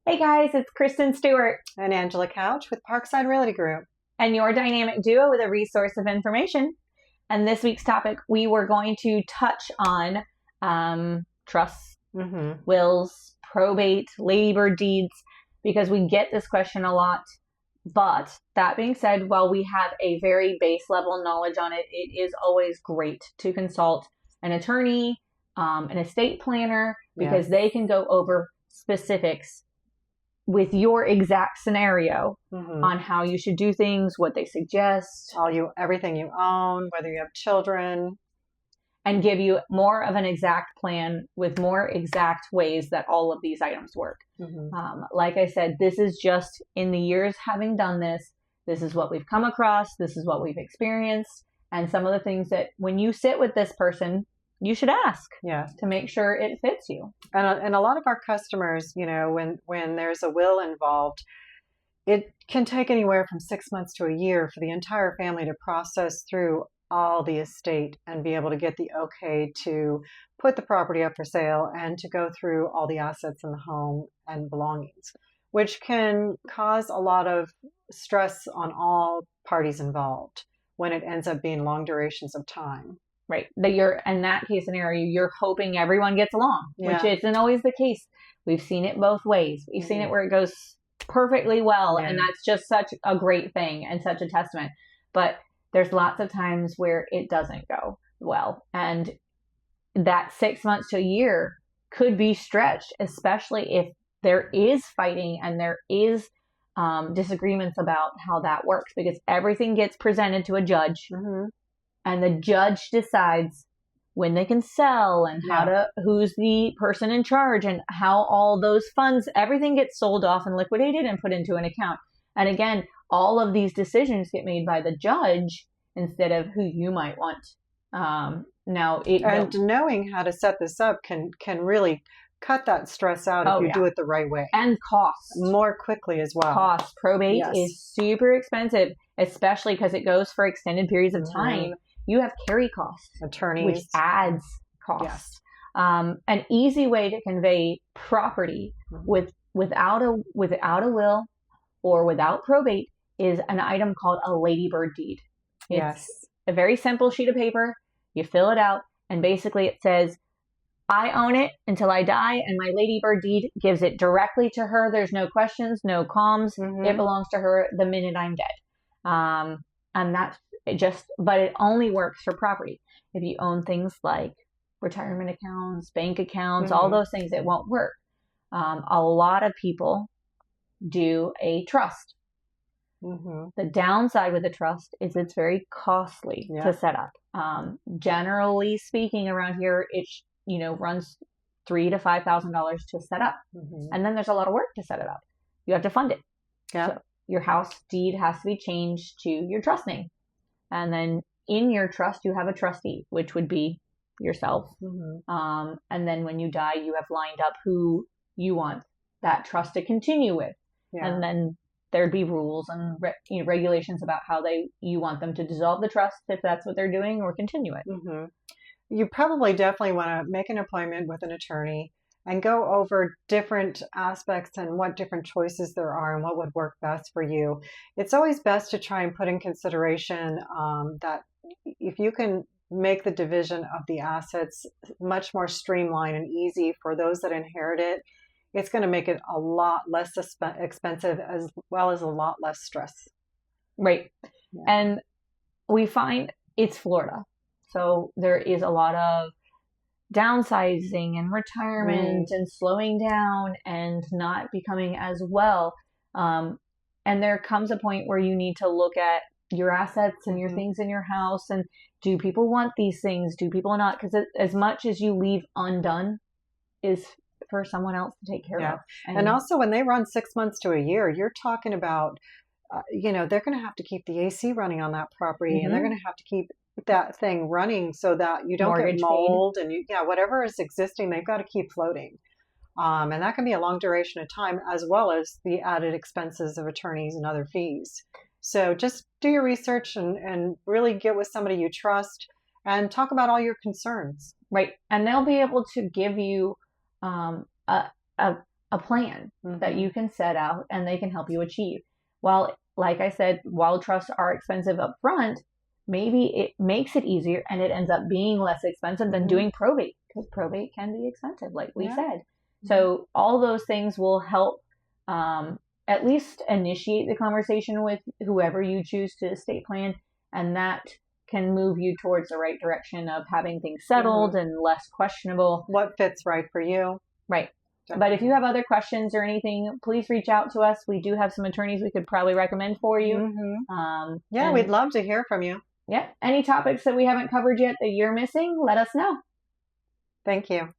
Hey guys, it's Kristen Stewart And Angela Couch with Parkside Realty Group. and your dynamic duo with a resource of information. And this week's topic, we were going to touch on trusts, wills, probate, ladybird deeds, because we get this question a lot. But that being said, while we have a very base level knowledge on it, it is always great to consult an attorney, an estate planner, because they can go over specifics with your exact scenario on how you should do things, what they suggest, everything you own, whether you have children, and give you more of an exact plan with more exact ways that all of these items work. Like I said, this is just in the years having done this. This is what we've come across. This is what we've experienced. And some of the things that when you sit with this person, you should ask to make sure it fits you. And a lot of our customers, when there's a will involved, it can take anywhere from 6 months to a year for the entire family to process through all the estate and be able to get the okay to put the property up for sale and to go through all the assets in the home and belongings, which can cause a lot of stress on all parties involved when it ends up being long durations of time. Right. That you're in that case scenario, you're hoping everyone gets along, which isn't always the case. We've seen it both ways. We've seen it where it goes perfectly well, and that's just such a great thing and such a testament. But there's lots of times where it doesn't go well, and that 6 months to a year could be stretched, especially if there is fighting and there is disagreements about how that works, because everything gets presented to a judge. And the judge decides when they can sell and who's the person in charge and how all those funds, everything gets sold off and liquidated and put into an account. And again, all of these decisions get made by the judge instead of who you might want. Knowing how to set this up can really cut that stress out if you do it the right way. And cost. More quickly as well. Cost. Probate is super expensive, especially because it goes for extended periods of time. You have carry costs, attorneys, which adds cost. An easy way to convey property without a will or without probate is an item called a ladybird deed. It's a very simple sheet of paper. You fill it out, and basically it says, I own it until I die, and my ladybird deed gives it directly to her. There's no questions, no qualms. It belongs to her the minute I'm dead. And that's but it only works for property. If you own things like retirement accounts, bank accounts, all those things, it won't work. A lot of people do a trust. The downside with a trust is it's very costly to set up. Generally speaking, around here, it runs $3,000 to $5,000 to set up, and then there's a lot of work to set it up. You have to fund it. So your house deed has to be changed to your trust name, and then in your trust you have a trustee, which would be yourself. And then when you die, you have lined up who you want that trust to continue with, and then there'd be rules and regulations about how you want them to dissolve the trust if that's what they're doing, or continue it. You probably definitely want to make an appointment with an attorney and go over different aspects and what different choices there are and what would work best for you. It's always best to try and put in consideration that if you can make the division of the assets much more streamlined and easy for those that inherit it, it's going to make it a lot less expensive, as well as a lot less stress. Right. And we find it's Florida. So there is a lot of downsizing and retirement and slowing down and not becoming as well. And there comes a point where you need to look at your assets and your things in your house, and do people want these things? Do people not? Because as much as you leave undone is for someone else to take care of. And also when they run 6 months to a year, you're talking about, they're going to have to keep the AC running on that property, and they're going to have to keep that thing running so that you don't get mold and whatever is existing, they've got to keep floating. And that can be a long duration of time, as well as the added expenses of attorneys and other fees. So just do your research and really get with somebody you trust and talk about all your concerns. Right. And they'll be able to give you a a plan that Mm-hmm. you can set out and they can help you achieve. While, like I said, while trusts are expensive up front, maybe it makes it easier and it ends up being less expensive than Mm-hmm. doing probate, because probate can be expensive, like we Yeah. said. So all those things will help at least initiate the conversation with whoever you choose to estate plan, and that can move you towards the right direction of having things settled and less questionable. What fits right for you? Right. Definitely. But if you have other questions or anything, please reach out to us. We do have some attorneys we could probably recommend for you. Yeah, we'd love to hear from you. Yeah, any topics that we haven't covered yet that you're missing, let us know. Thank you.